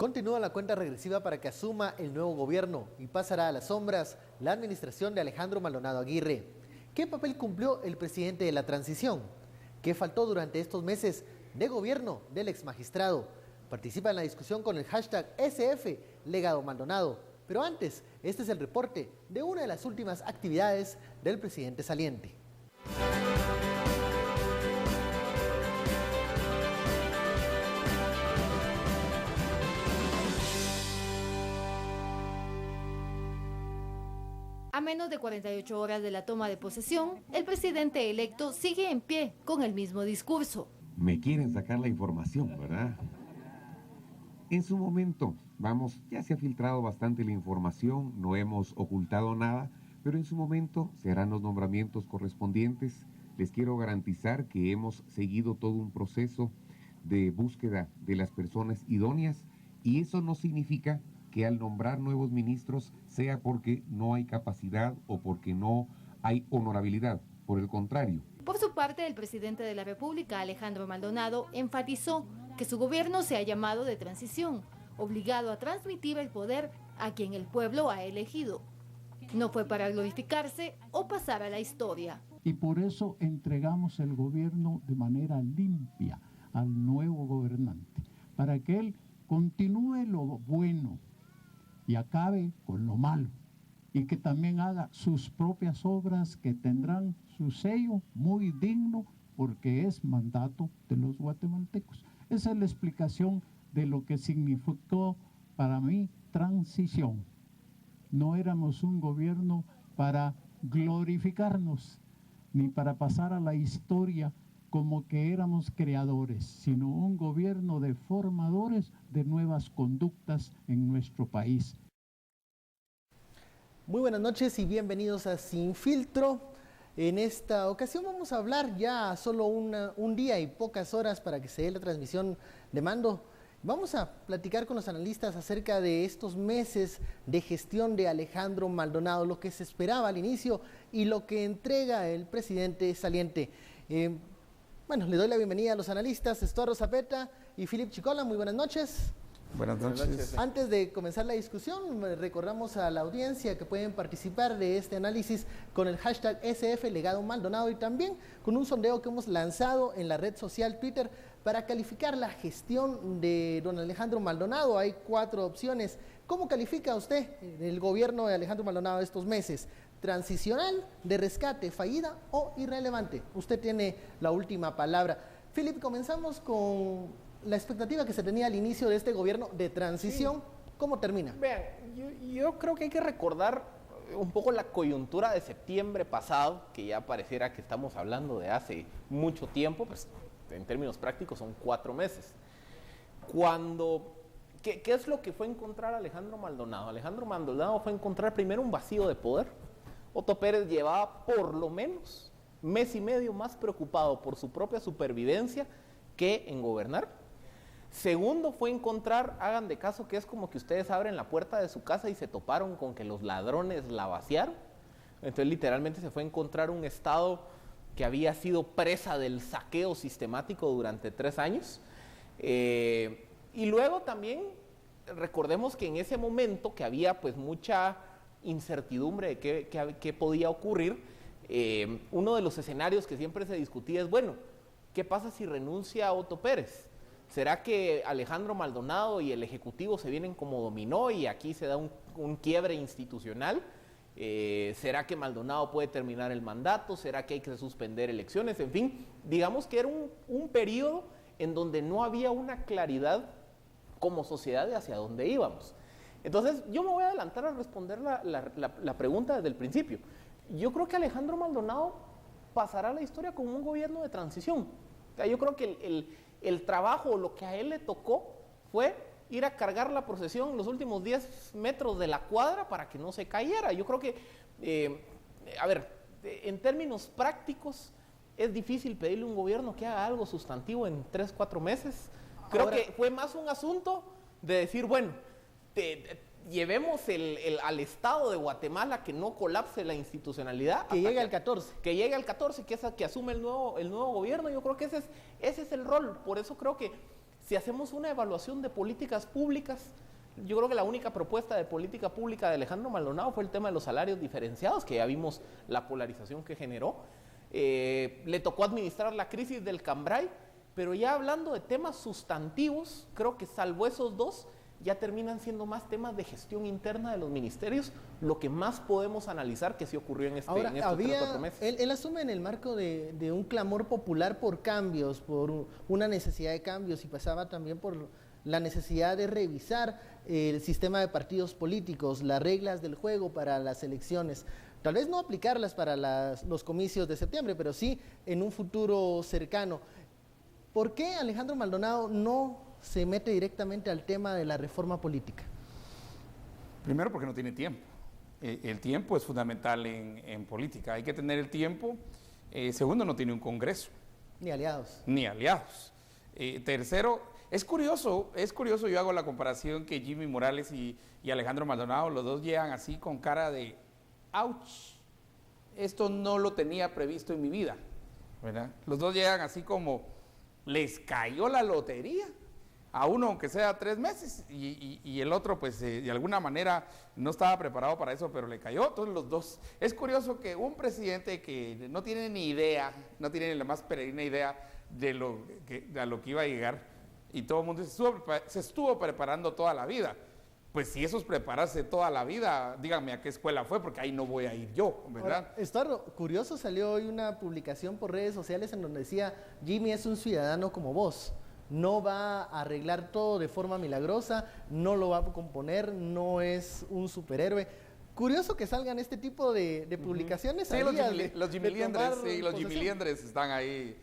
Continúa la cuenta regresiva para que asuma el nuevo gobierno y pasará a las sombras la administración de Alejandro Maldonado Aguirre. ¿Qué papel cumplió el presidente de la transición? ¿Qué faltó durante estos meses de gobierno del exmagistrado? Participa en la discusión con el hashtag SF Legado Maldonado. Pero antes, este es el reporte de una de las últimas actividades del presidente saliente. A menos de 48 horas de la toma de posesión, el presidente electo sigue en pie con el mismo discurso. Me quieren sacar la información, ¿verdad? En su momento, ya se ha filtrado bastante la información, no hemos ocultado nada, pero en su momento se harán los nombramientos correspondientes. Les quiero garantizar que hemos seguido todo un proceso de búsqueda de las personas idóneas y eso no significa que al nombrar nuevos ministros sea porque no hay capacidad o porque no hay honorabilidad. Por el contrario. Por su parte, el presidente de la República, Alejandro Maldonado, enfatizó que su gobierno se ha llamado de transición, obligado a transmitir el poder a quien el pueblo ha elegido. No fue para glorificarse o pasar a la historia. Y por eso entregamos el gobierno de manera limpia al nuevo gobernante, para que él continúe lo bueno y acabe con lo malo, y que también haga sus propias obras que tendrán su sello muy digno porque es mandato de los guatemaltecos. Esa es la explicación de lo que significó para mí transición. No éramos un gobierno para glorificarnos ni para pasar a la historia como que éramos creadores, sino un gobierno de formadores de nuevas conductas en nuestro país. Muy buenas noches y bienvenidos a Sin Filtro. En esta ocasión vamos a hablar ya solo un día y pocas horas para que se dé la transmisión de mando. Vamos a platicar con los analistas acerca de estos meses de gestión de Alejandro Maldonado, lo que se esperaba al inicio y lo que entrega el presidente saliente. Bueno, le doy la bienvenida a los analistas Estuardo Zapeta y Philip Chicola. Muy buenas noches. Buenas noches. Antes de comenzar la discusión, recordamos a la audiencia que pueden participar de este análisis con el hashtag SF Legado Maldonado y también con un sondeo que hemos lanzado en la red social Twitter para calificar la gestión de don Alejandro Maldonado. Hay 4 opciones. ¿Cómo califica usted el gobierno de Alejandro Maldonado estos meses? ¿Transicional, de rescate, fallida o irrelevante? Usted tiene la última palabra. Philip, comenzamos con la expectativa que se tenía al inicio de este gobierno de transición. Sí. ¿Cómo termina? Vean, yo creo que hay que recordar un poco la coyuntura de septiembre pasado, que ya pareciera que estamos hablando de hace mucho tiempo, pues en términos prácticos son 4 meses. ¿Qué es lo que fue encontrar Alejandro Maldonado? Alejandro Maldonado fue encontrar primero un vacío de poder. Otto Pérez llevaba por lo menos mes y medio más preocupado por su propia supervivencia que en gobernar. Segundo fue encontrar, hagan de caso que es como que ustedes abren la puerta de su casa y se toparon con que los ladrones la vaciaron. Entonces literalmente se fue a encontrar un estado que había sido presa del saqueo sistemático durante 3 años. Y luego también recordemos que en ese momento que había pues mucha incertidumbre de qué podía ocurrir, uno de los escenarios que siempre se discutía es, bueno, ¿qué pasa si renuncia Otto Pérez? ¿Será que Alejandro Maldonado y el Ejecutivo se vienen como dominó y aquí se da un quiebre institucional? ¿Será que Maldonado puede terminar el mandato? ¿Será que hay que suspender elecciones? En fin, digamos que era un periodo en donde no había una claridad como sociedad de hacia dónde íbamos. Entonces, yo me voy a adelantar a responder la pregunta desde el principio. Yo creo que Alejandro Maldonado pasará a la historia como un gobierno de transición. O sea, yo creo que el trabajo, lo que a él le tocó fue ir a cargar la procesión los últimos 10 metros de la cuadra para que no se cayera. Yo creo que, en términos prácticos, es difícil pedirle a un gobierno que haga algo sustantivo en 3-4 meses. Creo que fue más un asunto de decir, bueno, llevemos al Estado de Guatemala que no colapse la institucionalidad. Que llegue al 14. Que llegue al 14, que asume el nuevo gobierno. Yo creo que ese es el rol. Por eso creo que Si hacemos una evaluación de políticas públicas, yo creo que la única propuesta de política pública de Alejandro Maldonado fue el tema de los salarios diferenciados, que ya vimos la polarización que generó. Le tocó administrar la crisis del Cambrai, pero ya hablando de temas sustantivos, creo que salvo esos dos, ya terminan siendo más temas de gestión interna de los ministerios, lo que más podemos analizar que sí ocurrió en, Ahora, en estos 3 o 4 meses. Él asume en el marco de un clamor popular por cambios, por una necesidad de cambios, y pasaba también por la necesidad de revisar el sistema de partidos políticos, las reglas del juego para las elecciones. Tal vez no aplicarlas para los comicios de septiembre, pero sí en un futuro cercano. ¿Por qué Alejandro Maldonado no se mete directamente al tema de la reforma política? Primero, porque no tiene tiempo. El tiempo es fundamental en política. Hay que tener el tiempo. Segundo, no tiene un Congreso. Ni aliados. Ni aliados. Tercero, es curioso, yo hago la comparación que Jimmy Morales y Alejandro Maldonado, los dos llegan así con cara de ¡ouch! Esto no lo tenía previsto en mi vida, ¿verdad? Los dos llegan así como, les cayó la lotería, a uno aunque sea 3 meses, y el otro pues de alguna manera no estaba preparado para eso, pero le cayó. Entonces los dos, es curioso que un presidente que no tiene ni idea, no tiene ni la más peregrina idea de a lo que iba a llegar, y todo el mundo se estuvo preparando toda la vida. Pues si eso es prepararse toda la vida, díganme a qué escuela fue, porque ahí no voy a ir yo, ¿verdad? Ahora, Estuardo, curioso, salió hoy una publicación por redes sociales en donde decía: Jimmy es un ciudadano como vos, no va a arreglar todo de forma milagrosa, no lo va a componer, no es un superhéroe. Curioso que salgan este tipo de publicaciones. Sí, los Jimmy Liendres están ahí,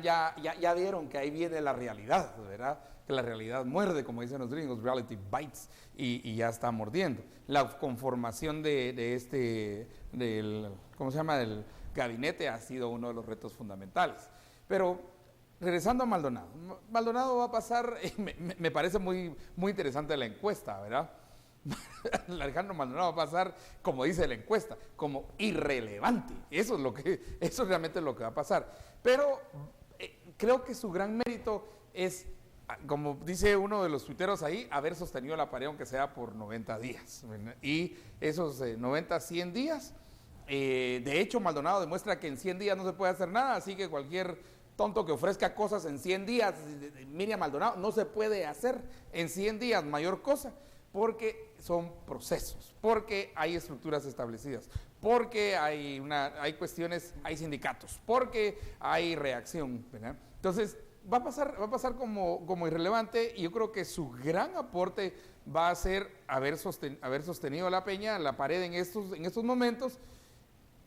ya vieron que ahí viene la realidad, ¿verdad? Que la realidad muerde, como dicen los gringos, reality bites, y ya está mordiendo. La conformación ¿cómo se llama?, del gabinete ha sido uno de los retos fundamentales. Pero regresando a Maldonado, Maldonado va a pasar, me parece muy, muy interesante la encuesta, ¿verdad? Alejandro Maldonado va a pasar, como dice la encuesta, como irrelevante. Eso es realmente lo que va a pasar. Pero creo que su gran mérito es, como dice uno de los tuiteros ahí, haber sostenido la pared aunque sea por 90 días. Y esos 90, 100 días, de hecho Maldonado demuestra que en 100 días no se puede hacer nada, así que cualquier tonto que ofrezca cosas en 100 días, Miriam Maldonado, no se puede hacer en 100 días mayor cosa, porque son procesos, porque hay estructuras establecidas, porque hay cuestiones, hay sindicatos, porque hay reacción, ¿verdad? Entonces, va a pasar como irrelevante, y yo creo que su gran aporte va a ser haber sostenido la pared en estos momentos,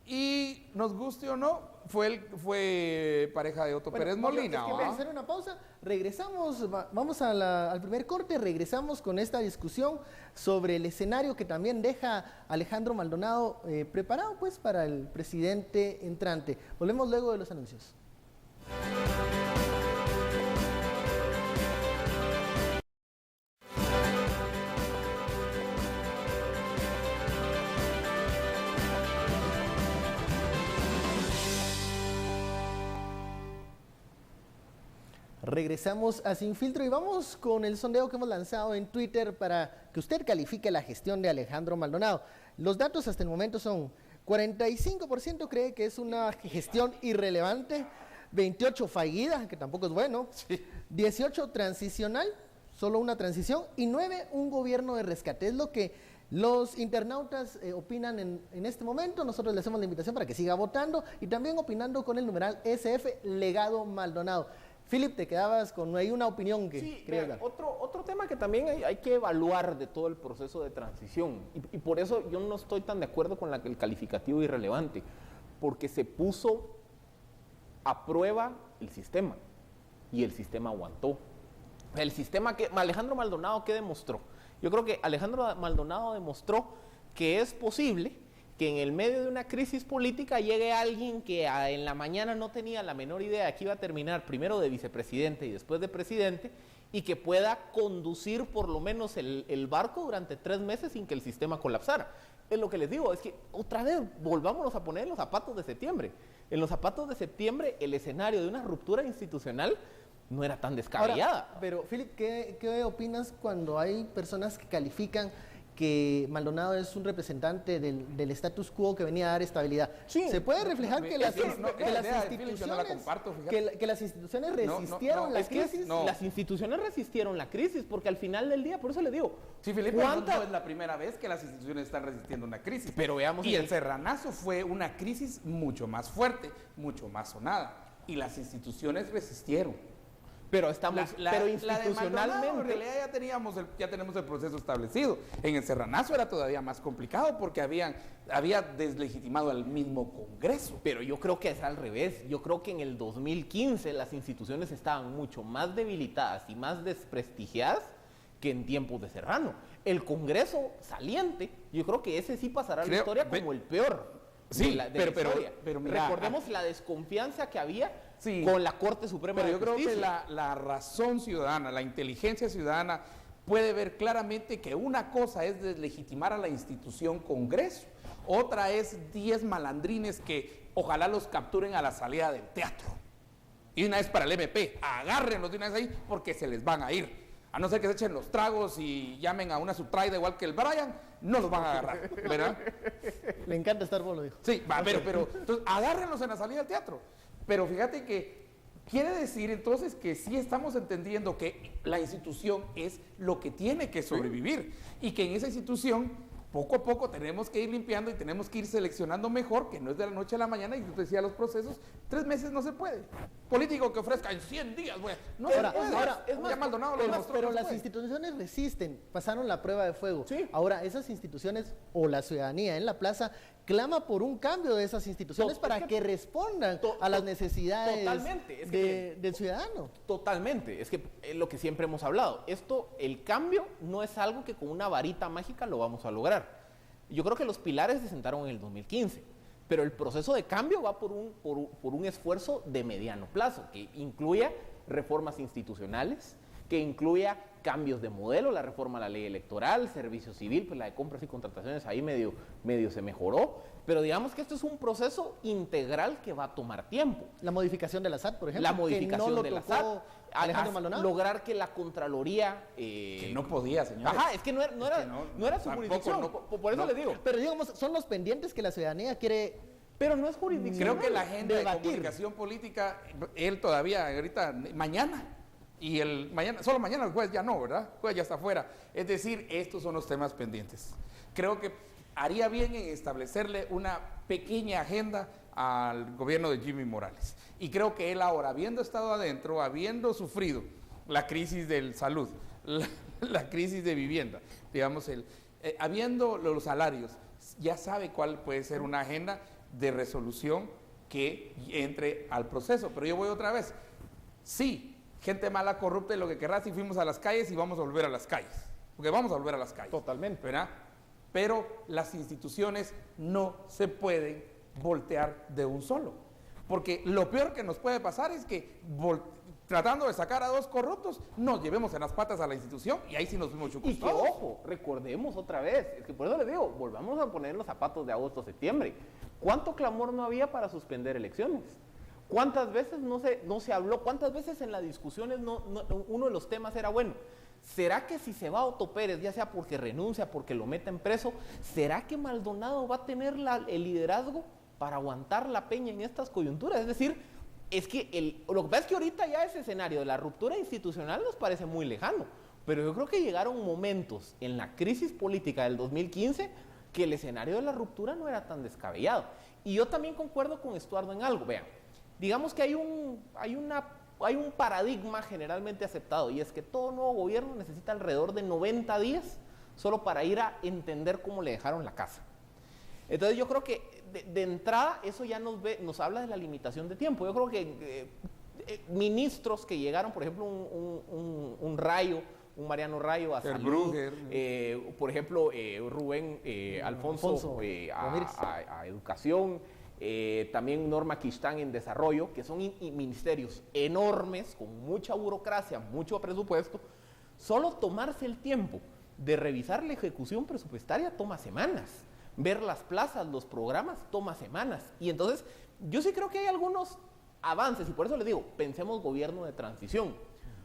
y nos guste o no, fue pareja de Otto Pérez Molina. Vamos a hacer una pausa, regresamos, vamos al primer corte, regresamos con esta discusión sobre el escenario que también deja Alejandro Maldonado preparado pues para el presidente entrante. Volvemos luego de los anuncios. Regresamos a Sin Filtro y vamos con el sondeo que hemos lanzado en Twitter para que usted califique la gestión de Alejandro Maldonado. Los datos hasta el momento son: 45% cree que es una gestión irrelevante, 28% fallida, que tampoco es bueno, sí. 18% transicional, solo una transición, y 9% un gobierno de rescate. Es lo que los internautas opinan en este momento. Nosotros le hacemos la invitación para que siga votando y también opinando con el numeral SF Legado Maldonado. Philip, te quedabas con ahí una opinión que querías dar. Otro tema que también hay que evaluar de todo el proceso de transición, y por eso yo no estoy tan de acuerdo con el calificativo irrelevante, porque se puso a prueba el sistema, y el sistema aguantó. El sistema que Alejandro Maldonado, ¿qué demostró? Yo creo que Alejandro Maldonado demostró que es posible que en el medio de una crisis política llegue alguien que en la mañana no tenía la menor idea de que iba a terminar primero de vicepresidente y después de presidente, y que pueda conducir por lo menos el barco durante 3 meses sin que el sistema colapsara. Es lo que les digo, es que otra vez volvámonos a poner en los zapatos de septiembre. En los zapatos de septiembre, el escenario de una ruptura institucional no era tan descabellada. Ahora, pero, Philip, ¿qué opinas cuando hay personas que califican que Maldonado es un representante del status quo que venía a dar estabilidad? Sí. Se puede reflejar que las instituciones resistieron la crisis. Las instituciones resistieron la crisis, porque al final del día, por eso le digo, sí, Felipe, no es la primera vez que las instituciones están resistiendo una crisis. Pero veamos, y el Serranazo fue una crisis mucho más fuerte, mucho más sonada, y las instituciones resistieron. Pero pero institucionalmente, en realidad ya tenemos el proceso establecido. En el Serranazo era todavía más complicado porque había deslegitimado al mismo Congreso. Pero yo creo que es al revés. Yo creo que en el 2015 las instituciones estaban mucho más debilitadas y más desprestigiadas que en tiempos de Serrano. El Congreso saliente, yo creo que ese sí pasará a la historia como el peor. Sí, la historia. Pero mira, recordemos la desconfianza que había sí, con la Corte Suprema de Justicia. Pero yo creo que la razón ciudadana, la inteligencia ciudadana puede ver claramente que una cosa es deslegitimar a la institución Congreso, otra es 10 malandrines que ojalá los capturen a la salida del teatro. Y una vez para el MP, agárrenlos de una vez ahí porque se les van a ir. A no ser que se echen los tragos y llamen a una subtraida igual que el Brian, no los van a agarrar, ¿verdad? Le encanta estar por lo dijo. Sí, pero entonces agárrenlos en la salida del teatro. Pero fíjate que quiere decir entonces que sí estamos entendiendo que la institución es lo que tiene que sobrevivir y que en esa institución poco a poco tenemos que ir limpiando y tenemos que ir seleccionando mejor, que no es de la noche a la mañana, y yo te decía los procesos, 3 meses no se puede. Político que ofrezca en 100 días, güey, no se puede. Ahora, ya Maldonado lo demostró, pero no las puede. instituciones resisten, pasaron la prueba de fuego. Sí. Ahora, esas instituciones o la ciudadanía en la plaza clama por un cambio de esas instituciones para que respondan a las necesidades del ciudadano. Totalmente, es que es lo que siempre hemos hablado. El cambio no es algo que con una varita mágica lo vamos a lograr. Yo creo que los pilares se sentaron en el 2015, pero el proceso de cambio va por un esfuerzo de mediano plazo, que incluya reformas institucionales, que incluya cambios de modelo, la reforma a la ley electoral, servicio civil, pues la de compras y contrataciones ahí medio se mejoró, pero digamos que esto es un proceso integral que va a tomar tiempo. La modificación de la SAT, por ejemplo, la modificación de la SAT, Alejandro Maldonado. lograr que la Contraloría... que no podía, señor. Ajá, es que no era su jurisdicción, por eso le digo. Pero digamos, son los pendientes que la ciudadanía quiere... Pero no es jurisdicción. Creo que la agenda de comunicación política, él todavía, ahorita, mañana, solo mañana, el jueves ya no, ¿verdad? El jueves ya está afuera. Es decir, estos son los temas pendientes. Creo que haría bien en establecerle una pequeña agenda al gobierno de Jimmy Morales. Y creo que él ahora, habiendo estado adentro, habiendo sufrido la crisis de salud, la crisis de vivienda, digamos, habiendo los salarios, ya sabe cuál puede ser una agenda de resolución que entre al proceso. Pero yo voy otra vez. Sí, gente mala, corrupta y lo que querrá, si fuimos a las calles y vamos a volver a las calles. Porque vamos a volver a las calles. Totalmente. ¿Verdad? Pero las instituciones no se pueden voltear de un solo. Porque lo peor que nos puede pasar es que tratando de sacar a 2 corruptos, nos llevemos en las patas a la institución y ahí sí nos fuimos chucos. Y que ojo, recordemos otra vez, es que por eso les digo, volvamos a poner los zapatos de agosto, septiembre. ¿Cuánto clamor no había para suspender elecciones? ¿Cuántas veces no se habló? ¿Cuántas veces en las discusiones uno de los temas era, bueno, ¿será que si se va Otto Pérez, ya sea porque renuncia, porque lo meten preso, ¿será que Maldonado va a tener el liderazgo para aguantar la peña en estas coyunturas? Es decir, es que lo que pasa es que ahorita ya ese escenario de la ruptura institucional nos parece muy lejano, pero yo creo que llegaron momentos en la crisis política del 2015 que el escenario de la ruptura no era tan descabellado. Y yo también concuerdo con Estuardo en algo, vean, digamos que hay un paradigma generalmente aceptado, y es que todo nuevo gobierno necesita alrededor de 90 días solo para ir a entender cómo le dejaron la casa. Entonces yo creo que de entrada eso ya nos habla de la limitación de tiempo. Yo creo que ministros que llegaron, por ejemplo, un Rayo, un Mariano Rayo a salud, por ejemplo, Rubén Alfonso a educación, también Norma Quistán en desarrollo, que son ministerios enormes, con mucha burocracia, mucho presupuesto. Solo tomarse el tiempo de revisar la ejecución presupuestaria toma semanas. Ver las plazas, los programas, toma semanas. Y entonces, yo sí creo que hay algunos avances, y por eso les digo, pensemos gobierno de transición.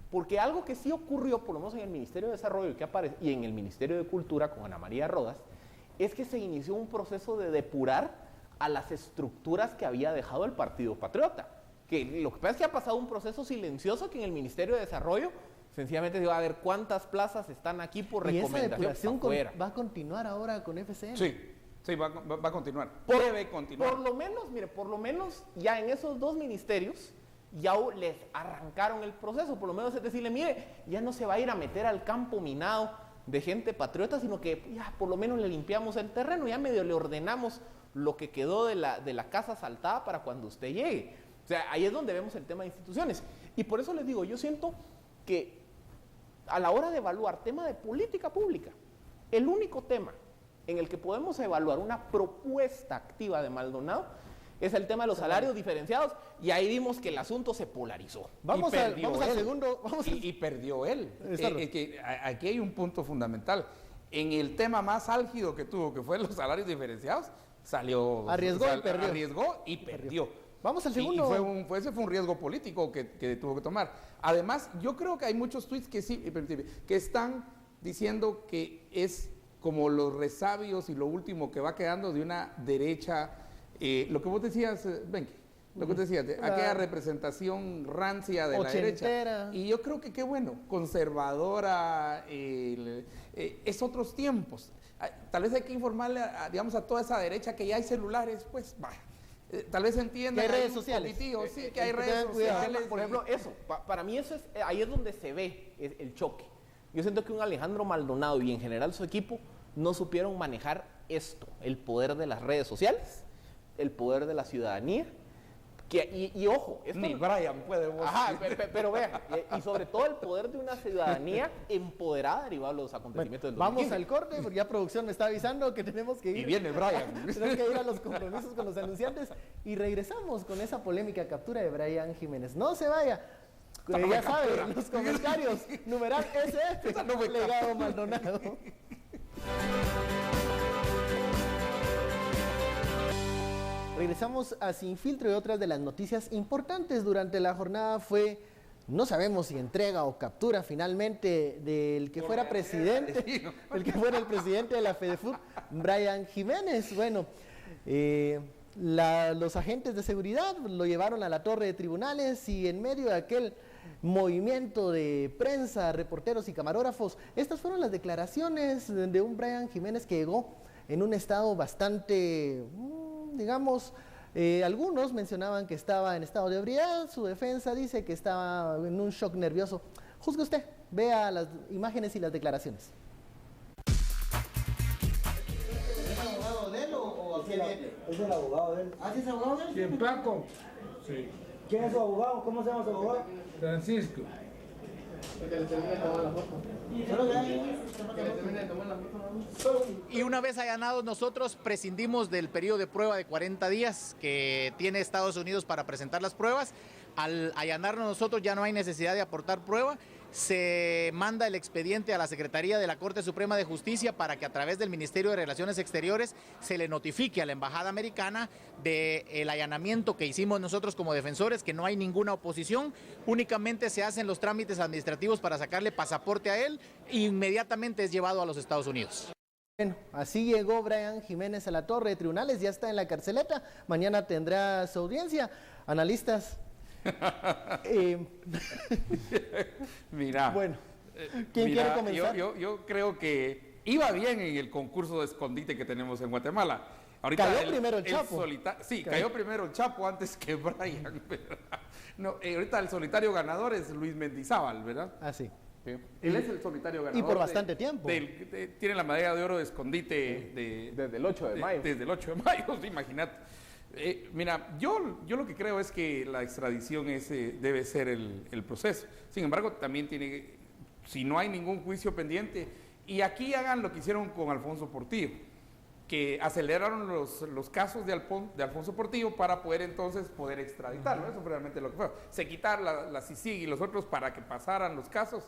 Porque algo que sí ocurrió, por lo menos en el Ministerio de Desarrollo y en el Ministerio de Cultura con Ana María Rodas, es que se inició un proceso de depurar a las estructuras que había dejado el Partido Patriota. Que lo que pasa es que ha pasado un proceso silencioso que en el Ministerio de Desarrollo sencillamente se va a ver cuántas plazas están aquí por recomendación. ¿Y esa depuración afuera va a continuar ahora con FCN? Sí, va a continuar. Debe continuar. Por lo menos, mire, por lo menos ya en esos dos ministerios ya les arrancaron el proceso, por lo menos es decirle, mire, ya no se va a ir a meter al campo minado de gente patriota, sino que ya por lo menos le limpiamos el terreno, ya medio le ordenamos lo que quedó de la casa asaltada para cuando usted llegue. O sea, ahí es donde vemos el tema de instituciones. Y por eso les digo, yo siento que a la hora de evaluar tema de política pública, el único tema en el que podemos evaluar una propuesta activa de Maldonado es el tema de los salarios diferenciados, y ahí vimos que el asunto se polarizó. Vamos al segundo. Y perdió él. Que aquí hay un punto fundamental. En el tema más álgido que tuvo, que fue los salarios diferenciados, arriesgó y perdió. Vamos al segundo. Ese fue un riesgo político que tuvo que tomar. Además, yo creo que hay muchos tweets que están diciendo que es como los resabios y lo último que va quedando de una derecha, lo que vos decías, Benke, aquella representación rancia de la derecha. Y yo creo que qué bueno, conservadora, es otros tiempos. Tal vez hay que informarle, digamos, a toda esa derecha que ya hay celulares, pues, vaya. Tal vez entiendan que hay redes sociales. Sí, que hay redes sociales. Por ejemplo, eso, para mí eso ahí es donde se ve el choque. Yo siento que un Alejandro Maldonado y en general su equipo no supieron manejar esto, el poder de las redes sociales, el poder de la ciudadanía, y ojo, esto, ni Brian puede vos. Ajá, pero vean, y sobre todo el poder de una ciudadanía empoderada derivado de los acontecimientos del 2015. Vamos al corte, porque ya producción me está avisando que tenemos que ir. Y viene Brian. Tenemos que ir a los compromisos con los anunciantes y regresamos con esa polémica captura de Brian Jiménez. No se vaya. Ya saben, los comentarios, numeral SF, legado Maldonado. Regresamos a Sin Filtro, y otras de las noticias importantes durante la jornada fue, no sabemos si entrega o captura finalmente del que fuera presidente, el que fuera el presidente de la FEDEFUT, Brian Jiménez. Bueno, los agentes de seguridad lo llevaron a la torre de tribunales y en medio de aquel movimiento de prensa, reporteros y camarógrafos, estas fueron las declaraciones de un Brian Jiménez que llegó en un estado bastante, digamos, algunos mencionaban que estaba en estado de ebriedad, su defensa dice que estaba en un shock nervioso. Juzgue usted, vea las imágenes y las declaraciones. ¿Es abogado de él o quién viene? Es el abogado de él. ¿Ah, sí es abogado de él? ¿Quién, Paco? Sí. ¿Quién es su abogado? ¿Cómo se llama su abogado? Francisco. Y una vez allanados, nosotros prescindimos del periodo de prueba de 40 días que tiene Estados Unidos para presentar las pruebas. Al allanarnos nosotros ya no hay necesidad de aportar prueba. Se manda el expediente a la Secretaría de la Corte Suprema de Justicia para que a través del Ministerio de Relaciones Exteriores se le notifique a la Embajada Americana del allanamiento que hicimos nosotros como defensores, que no hay ninguna oposición, únicamente se hacen los trámites administrativos para sacarle pasaporte a él e inmediatamente es llevado a los Estados Unidos. Bueno, así llegó Brian Jiménez a la torre de tribunales, ya está en la carceleta, mañana tendrá su audiencia. Analistas. Mira, bueno, ¿quién quiere comenzar? Yo creo que iba bien en el concurso de escondite que tenemos en Guatemala. Ahorita cayó primero el Chapo. Cayó primero el Chapo antes que Brian, ¿verdad? No, ahorita el solitario ganador es Luis Mendizábal, ¿verdad? Ah, sí. Sí. Él es el solitario ganador. Y por bastante tiempo. Tiene la medalla de oro de escondite desde el 8 de mayo. Desde el 8 de mayo, imagínate. Mira, yo lo que creo es que la extradición debe ser el proceso. Sin embargo, también si no hay ningún juicio pendiente, y aquí hagan lo que hicieron con Alfonso Portillo, que aceleraron los casos de Alfonso Portillo para poder entonces poder extraditarlo. Eso fue realmente lo que fue. Se quitaron la CICIG y los otros para que pasaran los casos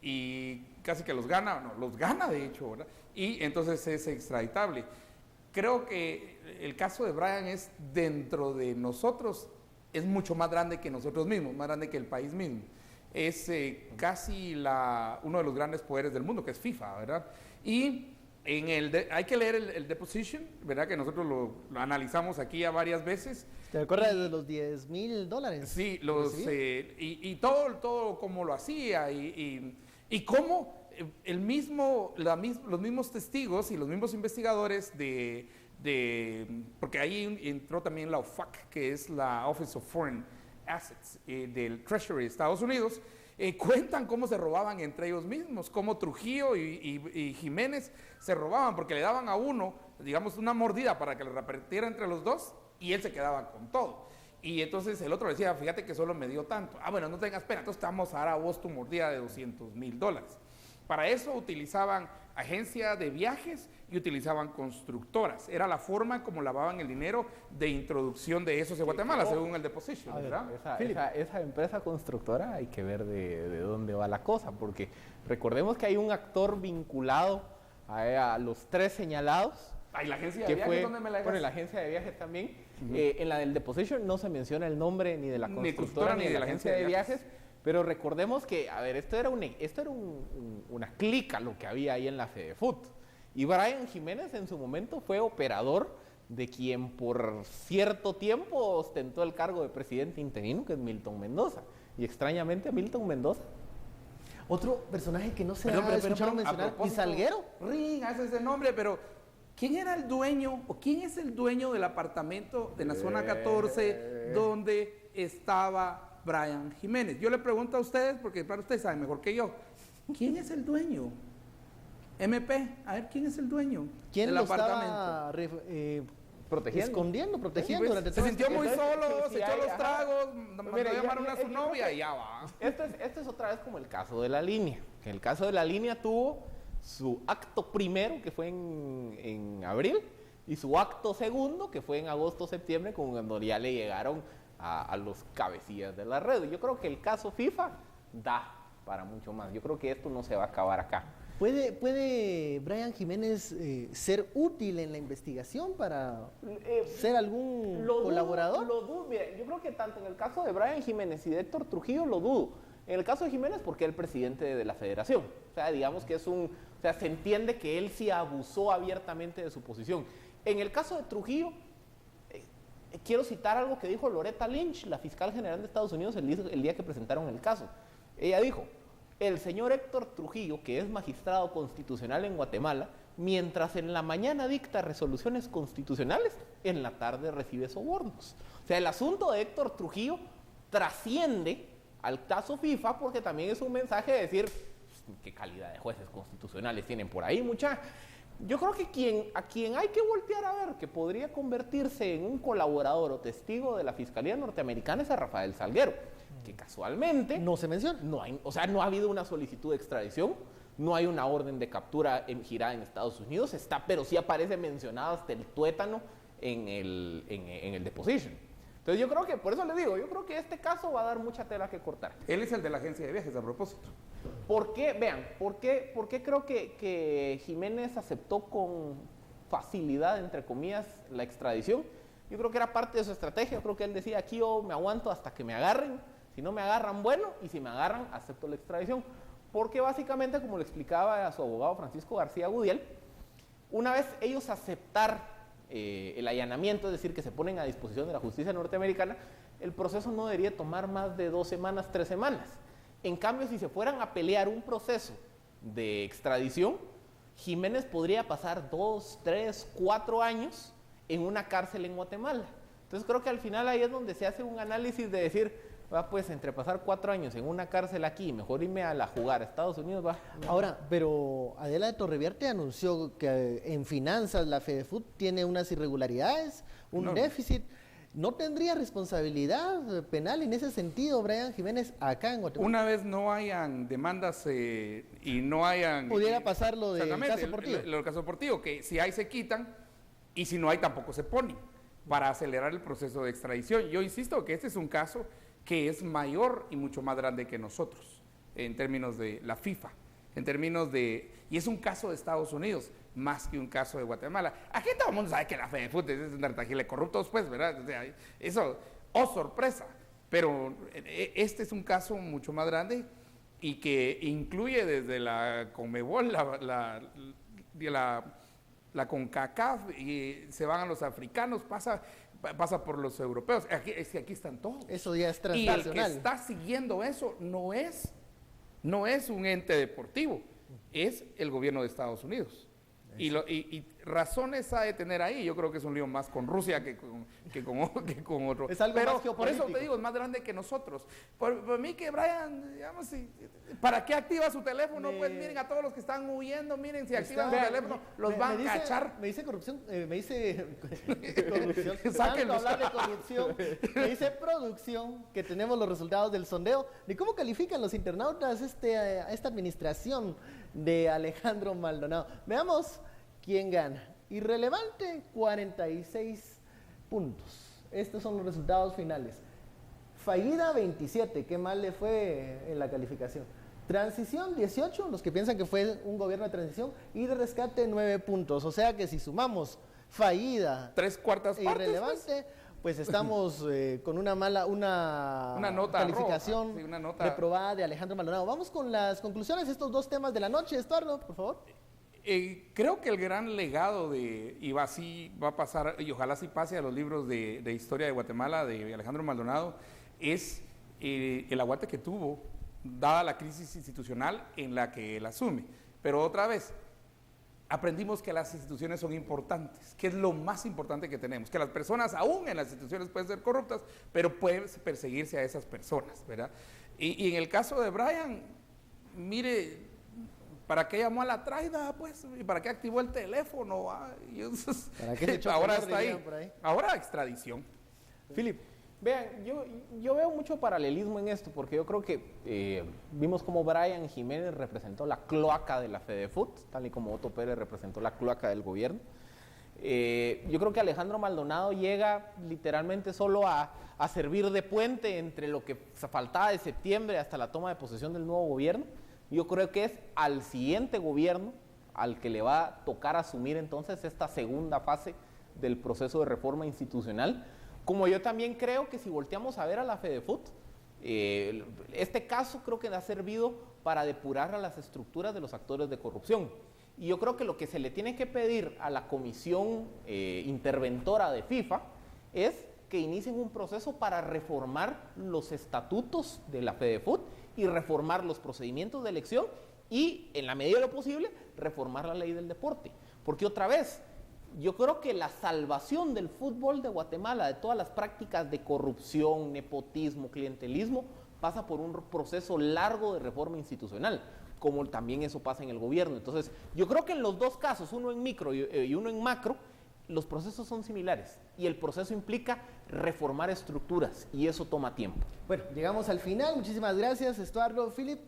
y casi que los gana de hecho, ¿verdad? Y entonces es extraditable. Creo que el caso de Brian es dentro de nosotros es mucho más grande que nosotros mismos, más grande que el país mismo. Es casi uno de los grandes poderes del mundo, que es FIFA, ¿verdad? Y hay que leer el deposition, ¿verdad? Que nosotros lo analizamos aquí ya varias veces. ¿Te acuerdas de los $10,000? Sí, y todo cómo lo hacía y cómo los mismos testigos y los mismos investigadores porque ahí entró también la OFAC, que es la Office of Foreign Assets del Treasury de Estados Unidos, cuentan cómo se robaban entre ellos mismos, cómo Trujillo y Jiménez se robaban, porque le daban a uno, digamos, una mordida para que le repartiera entre los dos, y él se quedaba con todo. Y entonces el otro decía, fíjate que solo me dio tanto. Ah, bueno, no tengas pena, entonces te vamos a dar a vos tu mordida de $200,000. Para eso utilizaban agencias de viajes y utilizaban constructoras. Era la forma como lavaban el dinero de introducción de esos de Guatemala, según el deposition, ¿verdad? Esa empresa constructora hay que ver de dónde va la cosa, porque recordemos que hay un actor vinculado a los 3 señalados. ¿Y la agencia de viajes dónde me la dejas? Bueno, la agencia de viajes también. En la del deposition no se menciona el nombre ni de la constructora ni de la agencia de viajes. Pero recordemos que, a ver, esto era una clica lo que había ahí en la FedeFut. Y Brian Jiménez en su momento fue operador de quien por cierto tiempo ostentó el cargo de presidente interino, que es Milton Mendoza. Y extrañamente a Milton Mendoza. Otro personaje que no se ha escuchado mencionar, ¿y Salguero? Ring, ese es el nombre, pero ¿quién era el dueño o quién es el dueño del apartamento de la zona 14 donde estaba Brian Jiménez? Yo le pregunto a ustedes, porque para ustedes saben mejor que yo, ¿quién es el dueño? MP, a ver, ¿quién es el dueño del apartamento? Protegiendo pues, durante se sintió muy solo, se echó los tragos, mandó a llamar a su novia y ya va. Esto es otra vez como el caso de La Línea. El caso de La Línea tuvo su acto primero, que fue en abril, y su acto segundo, que fue en agosto-septiembre, cuando ya le llegaron a los cabecillas de la red. Yo creo que el caso FIFA da para mucho más. Yo creo que esto no se va a acabar acá. ¿Puede Brian Jiménez ser útil en la investigación para ser algún colaborador? Lo dudo. Mira, yo creo que tanto en el caso de Brian Jiménez y de Héctor Trujillo lo dudo. En el caso de Jiménez, porque es el presidente de la federación. O sea, digamos que se entiende que él sí abusó abiertamente de su posición. En el caso de Trujillo, quiero citar algo que dijo Loretta Lynch, la fiscal general de Estados Unidos, el día que presentaron el caso. Ella dijo: el señor Héctor Trujillo, que es magistrado constitucional en Guatemala, mientras en la mañana dicta resoluciones constitucionales, en la tarde recibe sobornos. O sea, el asunto de Héctor Trujillo trasciende al caso FIFA, porque también es un mensaje de decir, qué calidad de jueces constitucionales tienen por ahí, mucha. Yo creo que a quien hay que voltear a ver que podría convertirse en un colaborador o testigo de la Fiscalía Norteamericana es a Rafael Salguero, que casualmente no se menciona. No ha habido una solicitud de extradición, no hay una orden de captura girada en Estados Unidos, pero sí aparece mencionado hasta el tuétano en el deposition. Entonces yo creo que, por eso le digo, yo creo que este caso va a dar mucha tela que cortar. Él es el de la agencia de viajes, a propósito. ¿Por qué? Vean, ¿por qué creo que Jiménez aceptó con facilidad, entre comillas, la extradición? Yo creo que era parte de su estrategia. Yo creo que él decía, aquí yo me aguanto hasta que me agarren. Si no me agarran, bueno, y si me agarran, acepto la extradición. Porque básicamente, como le explicaba a su abogado Francisco García Gudiel, una vez ellos aceptar el allanamiento, es decir, que se ponen a disposición de la justicia norteamericana, el proceso no debería tomar más de 2 semanas, 3 semanas. En cambio, si se fueran a pelear un proceso de extradición, Jiménez podría pasar 2, 3, 4 años en una cárcel en Guatemala. Entonces creo que al final ahí es donde se hace un análisis de decir, va, pues entre pasar 4 años en una cárcel aquí, mejor irme a jugar a Estados Unidos, va. Ahora, pero Adela de Torreviarte anunció que en finanzas la FedeFut tiene unas irregularidades, un déficit. ¿No tendría responsabilidad penal en ese sentido, Brian Jiménez, acá en Guatemala? Una vez no hayan demandas y no hayan... Pudiera pasar lo del caso Portillo. Lo del caso Portillo, que si hay se quitan y si no hay tampoco se ponen para acelerar el proceso de extradición. Yo insisto que este es un caso que es mayor y mucho más grande que nosotros en términos de la FIFA, en términos de... Y es un caso de Estados Unidos más que un caso de Guatemala. Aquí todo el mundo sabe que la FedeFut es un artagile corruptos, pues, ¿verdad? O sea, eso, ¡oh, sorpresa! Pero este es un caso mucho más grande y que incluye desde la Conmebol, la CONCACAF, y se van a los africanos, pasa por los europeos. Aquí están todos. Eso ya es transnacional. Y el que está siguiendo eso no es un ente deportivo, es el gobierno de Estados Unidos. Y razones ha de tener ahí. Yo creo que es un lío más con Rusia que con otro. Es algo pero más por eso te digo, es más grande que nosotros. Por mí que Brian, digamos, ¿para qué activa su teléfono? Pues miren a todos los que están huyendo, miren, si activan su teléfono, los van a cachar. Me dice corrupción, tanto hablar de corrupción, me dice producción que tenemos los resultados del sondeo de cómo califican los internautas esta administración de Alejandro Maldonado. Veamos quién gana. Irrelevante, 46 puntos. Estos son los resultados finales. Fallida, 27, qué mal le fue en la calificación. Transición, 18, los que piensan que fue un gobierno de transición. Y de rescate, 9 puntos. O sea que si sumamos fallida, 3/4 e irrelevante, pues estamos con una nota calificación roja, sí, una nota reprobada de Alejandro Maldonado. Vamos con las conclusiones de estos dos temas de la noche. Estuardo, por favor. Creo que el gran legado y así va a pasar, y ojalá sí pase a los libros de historia de Guatemala de Alejandro Maldonado, es el aguante que tuvo, dada la crisis institucional en la que él asume. Pero otra vez, aprendimos que las instituciones son importantes, que es lo más importante que tenemos, que las personas aún en las instituciones pueden ser corruptas, pero pueden perseguirse a esas personas, ¿verdad? Y en el caso de Brian, mire, ¿para qué llamó a la traida, pues? ¿Y para qué activó el teléfono? Entonces, ¿para qué se echó ahora está ahí. Ahora extradición. Philip. Vean, yo veo mucho paralelismo en esto, porque yo creo que vimos como Brian Jiménez representó la cloaca de la FEDEFUT, tal y como Otto Pérez representó la cloaca del gobierno. Yo creo que Alejandro Maldonado llega literalmente solo a servir de puente entre lo que faltaba de septiembre hasta la toma de posesión del nuevo gobierno. Yo creo que es al siguiente gobierno al que le va a tocar asumir entonces esta segunda fase del proceso de reforma institucional. Como yo también creo que si volteamos a ver a la FEDEFUT, este caso creo que ha servido para depurar a las estructuras de los actores de corrupción. Y yo creo que lo que se le tiene que pedir a la comisión interventora de FIFA es que inicien un proceso para reformar los estatutos de la FEDEFUT y reformar los procedimientos de elección y, en la medida de lo posible, reformar la ley del deporte. Porque otra vez, yo creo que la salvación del fútbol de Guatemala, de todas las prácticas de corrupción, nepotismo, clientelismo, pasa por un proceso largo de reforma institucional, como también eso pasa en el gobierno. Entonces, yo creo que en los dos casos, uno en micro y uno en macro, los procesos son similares y el proceso implica reformar estructuras y eso toma tiempo. Bueno, llegamos al final. Muchísimas gracias, Estuardo, Philip.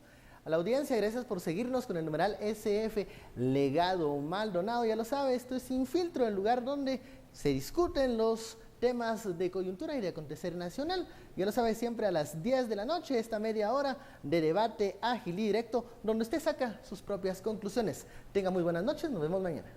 A la audiencia, gracias por seguirnos con el numeral SF Legado Maldonado. Ya lo sabe, esto es Sin Filtro, el lugar donde se discuten los temas de coyuntura y de acontecer nacional. Ya lo sabe, siempre a las 10 de la noche, esta media hora de debate ágil y directo, donde usted saca sus propias conclusiones. Tenga muy buenas noches, nos vemos mañana.